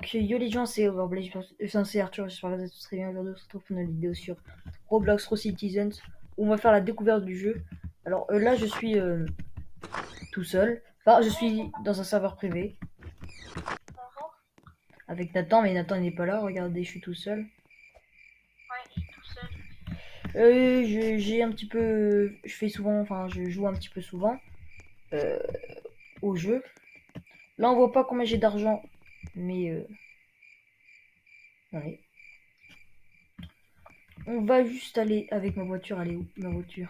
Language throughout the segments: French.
Donc yo les gens, c'est Overblade, c'est Arthur, j'espère que vous êtes tous très bien. Aujourd'hui on se retrouve pour une vidéo sur Roblox Raw Citizens où on va faire la découverte du jeu. Alors là je suis tout seul, enfin je suis dans un serveur privé avec Nathan, mais Nathan il n'est pas là, regardez je suis tout seul. J'ai un petit peu, je fais souvent, enfin je joue un petit peu souvent au jeu. Là on voit pas combien j'ai d'argent, mais ouais. On va juste aller avec ma voiture. Elle est où ma voiture?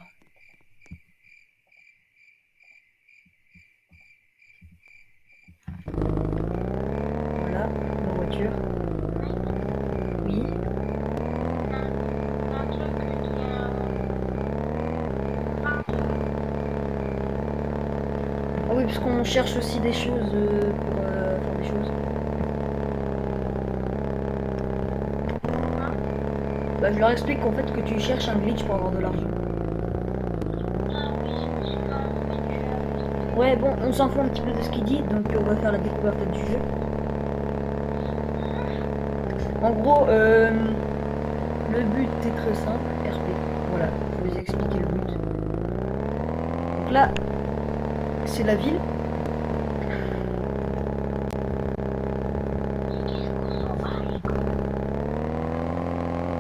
Voilà, ma voiture. Oui. Ah oui, parce qu'on cherche aussi des choses pour faire des choses. Bah, je leur explique qu'en fait que tu cherches un glitch pour avoir de l'argent. Ouais, bon, on s'en fout un petit peu de ce qu'il dit, donc on va faire la découverte du jeu. En gros, le but est très simple, RP. Voilà, je vais vous expliquer le but. Donc là, c'est la ville.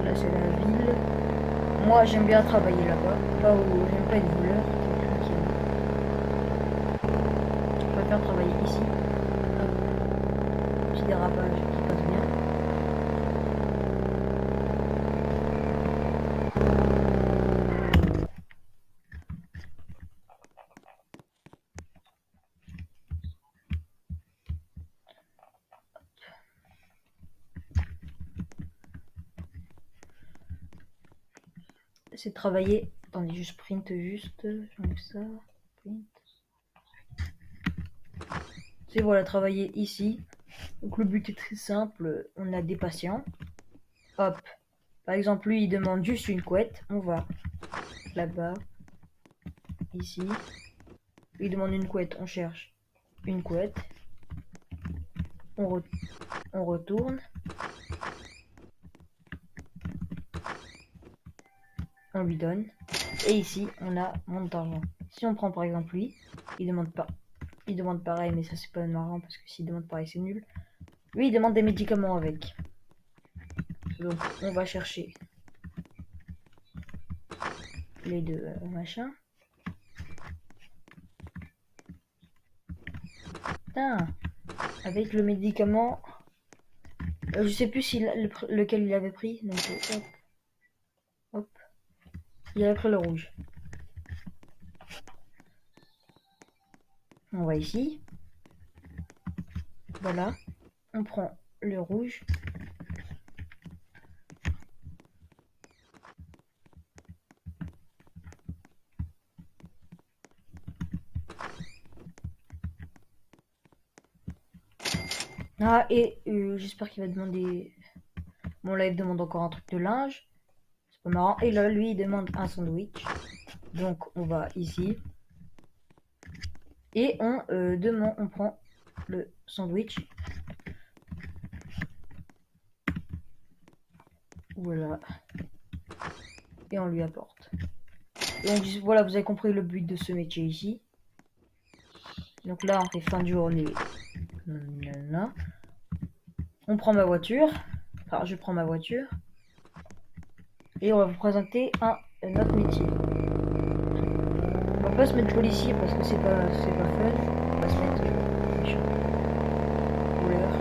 Là, c'est la ville. Moi, j'aime bien travailler là-bas. Là où j'aime pas être voleur. Je préfère travailler ici. Hop. Petit dérapage qui passe bien. C'est de travailler. Attendez, je sprint juste. J'enlève ça. Sprint. C'est voilà, travailler ici. Donc le but est très simple. On a des patients. Hop. Par exemple, lui, il demande juste une couette. On va là-bas. Ici. Lui, il demande une couette. On cherche une couette. On retourne. On lui donne. Et ici, on a mon d'argent. Si on prend par exemple lui, il demande pas. Il demande pareil, mais ça c'est pas marrant parce que s'il demande pareil, c'est nul. Lui, il demande des médicaments avec. Donc, on va chercher les deux machins. Putain, avec le médicament, je sais plus si lequel il avait pris. Donc, hop, hop, il avait pris le rouge. On va ici. Voilà, on prend le rouge. Ah, et j'espère qu'il va demander. Bon, là, il demande encore un truc de linge. C'est pas marrant. Et là, lui, il demande un sandwich. Donc, on va ici. Et on prend le sandwich. Voilà. Et on lui apporte. Donc, voilà, vous avez compris le but de ce métier ici. Donc là, on fait fin de journée. On prend ma voiture. Enfin, je prends ma voiture. Et on va vous présenter un autre métier. On va pas se mettre policier parce que c'est pas fun. On va se mettre méchant. Voleur.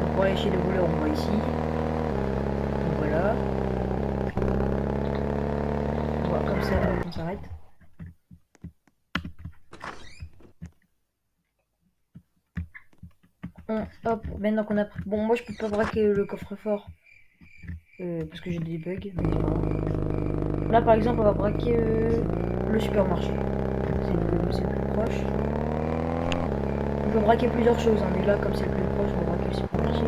Donc pour aller chez les voleurs, on va ici. Donc voilà. Voilà, comme ça, on s'arrête. Hop, maintenant qu'on a... Bon, moi je peux pas braquer le coffre-fort. Parce que j'ai des bugs. Mais c'est pas grave. Là par exemple, on va braquer le supermarché. C'est le plus proche. On peut braquer plusieurs choses, hein, mais là, comme c'est le plus proche, on va braquer le supermarché.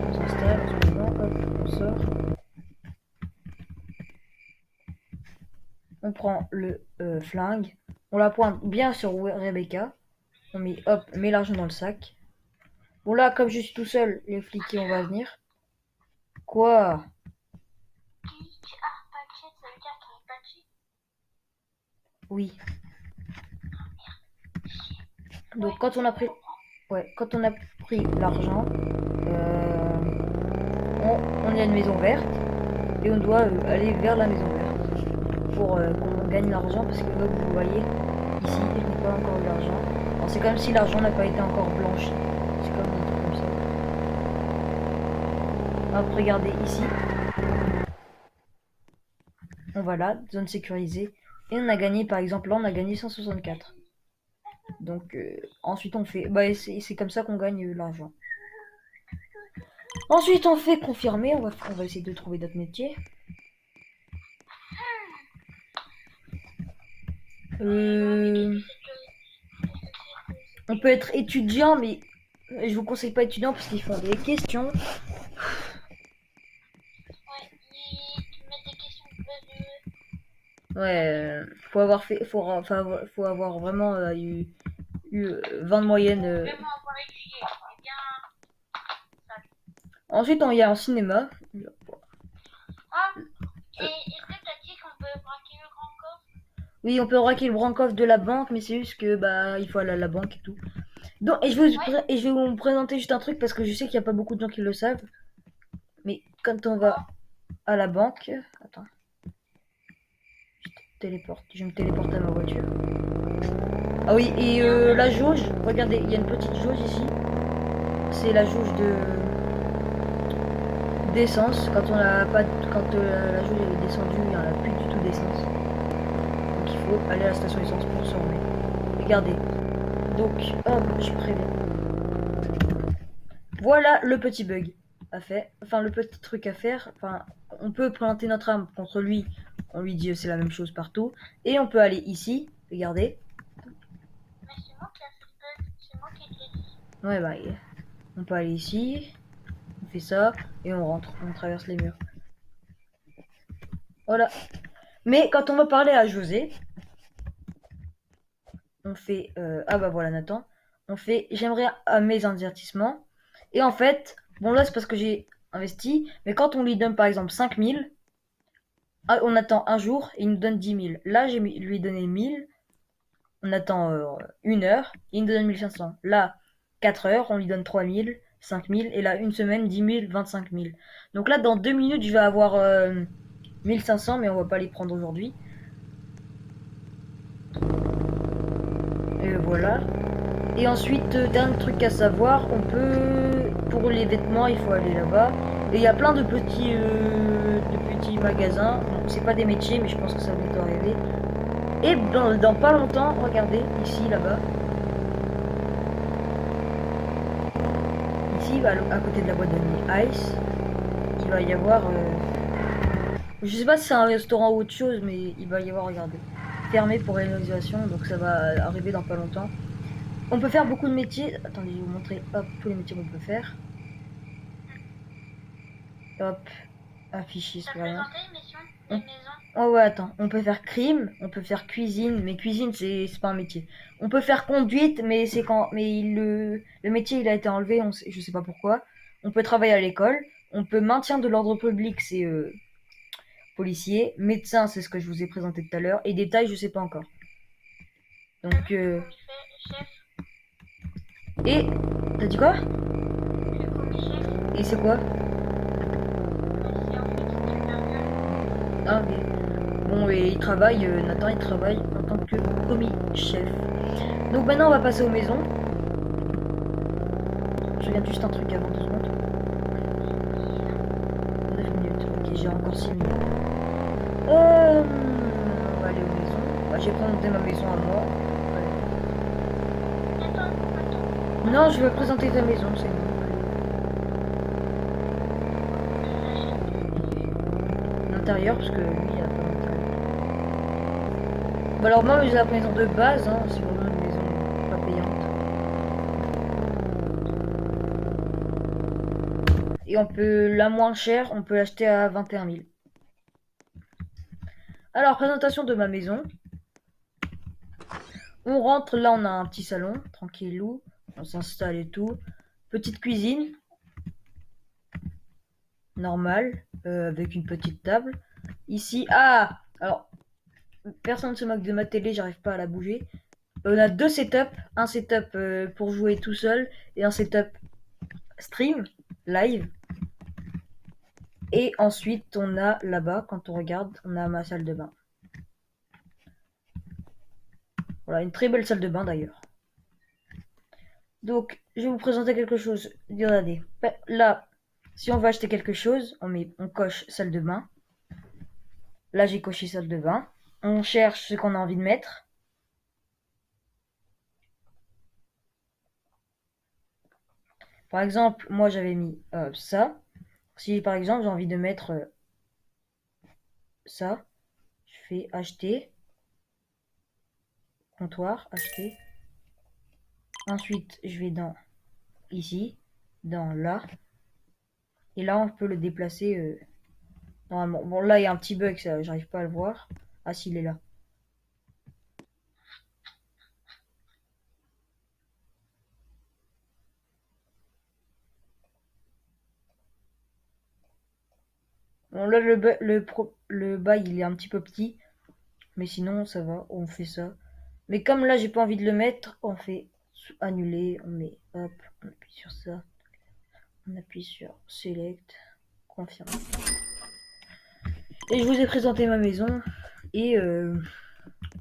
On s'installe, en ce moment, hop, on sort. On prend le flingue. On la pointe bien sur Rebecca. On met, hop, met l'argent dans le sac. Bon là, comme je suis tout seul, les flics on va venir. Quoi? Oui. Donc quand on a pris, ouais, quand on a pris l'argent, euh, on a une maison verte et on doit aller vers la maison verte pour qu'on gagne l'argent parce que comme vous voyez ici, il n'y a pas encore eu l'argent. C'est comme si l'argent n'a pas été encore blanchi. C'est comme un truc comme ça. Hop, regardez ici. On va là, zone sécurisée. Et on a gagné, par exemple, là on a gagné 164. Donc ensuite on fait... Bah c'est comme ça qu'on gagne l'argent. Ensuite on fait confirmer, on va essayer de trouver d'autres métiers. On peut être étudiant, mais je vous conseille pas étudiant parce qu'ils font des questions. Ouais, faut avoir fait, faut avoir vraiment eu 20 de moyenne. Ensuite, il y a un cinéma. Ah, et est-ce que t'as dit qu'on peut braquer le grand coffre? Oui, on peut braquer le grand coffre de la banque, mais c'est juste que bah il faut aller à la banque et tout. Donc, et je vais vous présenter juste un truc parce que je sais qu'il n'y a pas beaucoup de gens qui le savent. Mais quand on va à la banque, attends, je me téléporte à ma voiture. Ah oui, et la jauge, regardez, il y a une petite jauge ici. C'est la jauge de d'essence. Quand on a pas, quand la jauge est descendue, il n'y en a plus du tout d'essence. Donc il faut aller à la station essence pour se remettre. Regardez. Donc, hop, je préviens. Voilà le petit bug à faire. Enfin, le petit truc à faire. Enfin, on peut planter notre arme contre lui. On lui dit c'est la même chose partout. Et on peut aller ici. Regardez. Mais c'est moi qui a fait le bug, c'est moi qui l'ai dit. Ouais, bah, on peut aller ici. On fait ça. Et on rentre. On traverse les murs. Voilà. Mais quand on va parler à José, on fait ah bah voilà Nathan, on fait j'aimerais mes avertissements et en fait bon là c'est parce que j'ai investi mais quand on lui donne par exemple 5000 on attend un jour et il nous donne 10 000 là j'ai lui donné 1000 on attend une heure et il nous donne 1500 là 4 heures on lui donne 3000 5000 et là une semaine 10 000 25 000 donc là dans 2 minutes je vais avoir 1500 mais on va pas les prendre aujourd'hui et voilà. Et ensuite, dernier truc à savoir, on peut, pour les vêtements, il faut aller là-bas. Et il y a plein de petits magasins. Bon, c'est pas des métiers, mais je pense que ça va bientôt arriver. Et dans pas longtemps, regardez, ici, là-bas. Ici, à côté de la boîte de nuit Ice, il va y avoir... je sais pas si c'est un restaurant ou autre chose, mais il va y avoir, regardez, fermé pour rénovation, donc ça va arriver dans pas longtemps. On peut faire beaucoup de métiers. Attendez, je vais vous montrer hop, tous les métiers qu'on peut faire. Hop, afficher expérience. Oh ouais, attends, on peut faire crime, on peut faire cuisine, mais cuisine c'est pas un métier. On peut faire conduite, mais c'est quand, mais le métier il a été enlevé, je sais pas pourquoi. On peut travailler à l'école, on peut maintien de l'ordre public, c'est policier, médecin c'est ce que je vous ai présenté tout à l'heure, et détail je sais pas encore. Donc et t'as dit quoi? Et c'est quoi? Ah ok. Bon et il travaille, Nathan il travaille en tant que commis chef. Donc maintenant on va passer aux maisons. Je regarde juste un truc avant 2 secondes. 9 minutes, ok j'ai encore 6 minutes. On va aller aux maisons. Bah, j'ai présenté ma maison à moi. Ouais. Non, je vais présenter ta maison, c'est bon. L'intérieur, parce que lui, il a pas d'intérieur. Bah alors moi, j'ai la maison de base, hein, c'est vraiment une maison pas payante. Et on peut, la moins chère, on peut l'acheter à 21 000. Alors, présentation de ma maison. On rentre, là on a un petit salon, tranquillou, on s'installe et tout. Petite cuisine, normale, avec une petite table. Ici, alors, personne ne se moque de ma télé, j'arrive pas à la bouger. On a deux setups, un setup pour jouer tout seul et un setup stream, live. Et ensuite, on a là-bas, quand on regarde, on a ma salle de bain. Voilà, une très belle salle de bain d'ailleurs. Donc, je vais vous présenter quelque chose. Regardez, là, si on veut acheter quelque chose, on coche salle de bain. Là, j'ai coché salle de bain. On cherche ce qu'on a envie de mettre. Par exemple, moi, j'avais mis ça. Si, par exemple, j'ai envie de mettre ça, je fais acheter, comptoir, acheter. Ensuite, je vais dans ici, dans là. Et là, on peut le déplacer normalement. Bon, là, il y a un petit bug, ça, j'arrive pas à le voir. Ah, si, il est là. Bon, là, le bail, il est un petit peu petit. Mais sinon, ça va, on fait ça. Mais comme là, j'ai pas envie de le mettre, on fait annuler, on met, hop, on appuie sur ça. On appuie sur Select, confirmer. Et je vous ai présenté ma maison. Et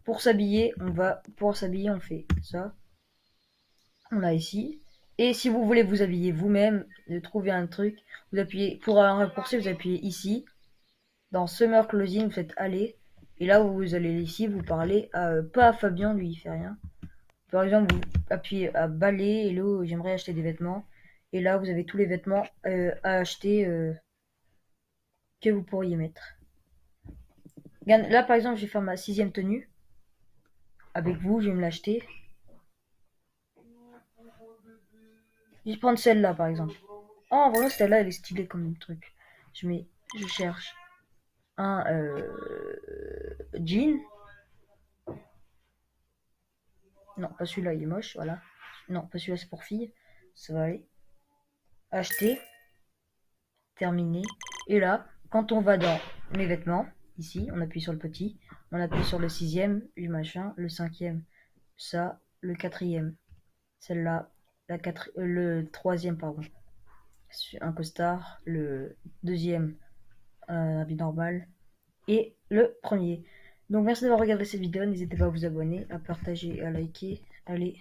pour s'habiller, on fait ça. On a ici. Et si vous voulez vous habiller vous-même, trouver un truc, vous appuyez, pour un raccourci, vous appuyez ici. Dans Summer Closing, vous faites aller. Et là, vous allez ici, vous parlez pas à Fabien, lui, il fait rien. Par exemple, vous appuyez à balai, hello, j'aimerais acheter des vêtements. Et là, vous avez tous les vêtements à acheter que vous pourriez mettre. Là, par exemple, je vais faire ma 6e tenue. Avec vous, je vais me l'acheter. Je vais prendre celle-là, par exemple. Oh, vraiment, celle-là, elle est stylée comme truc. Je cherche un jean. Non, pas celui-là, il est moche, voilà. Non, pas celui-là, c'est pour fille. Ça va aller. Acheter. Terminé. Et là, quand on va dans mes vêtements, ici, on appuie sur le petit, on appuie sur le 6e, du machin, le 5e, ça, le 4e, celle-là, le 3e, pardon, un costard, le 2e, un habit normal, et le premier. Donc merci d'avoir regardé cette vidéo, n'hésitez pas à vous abonner, à partager, à liker, allez.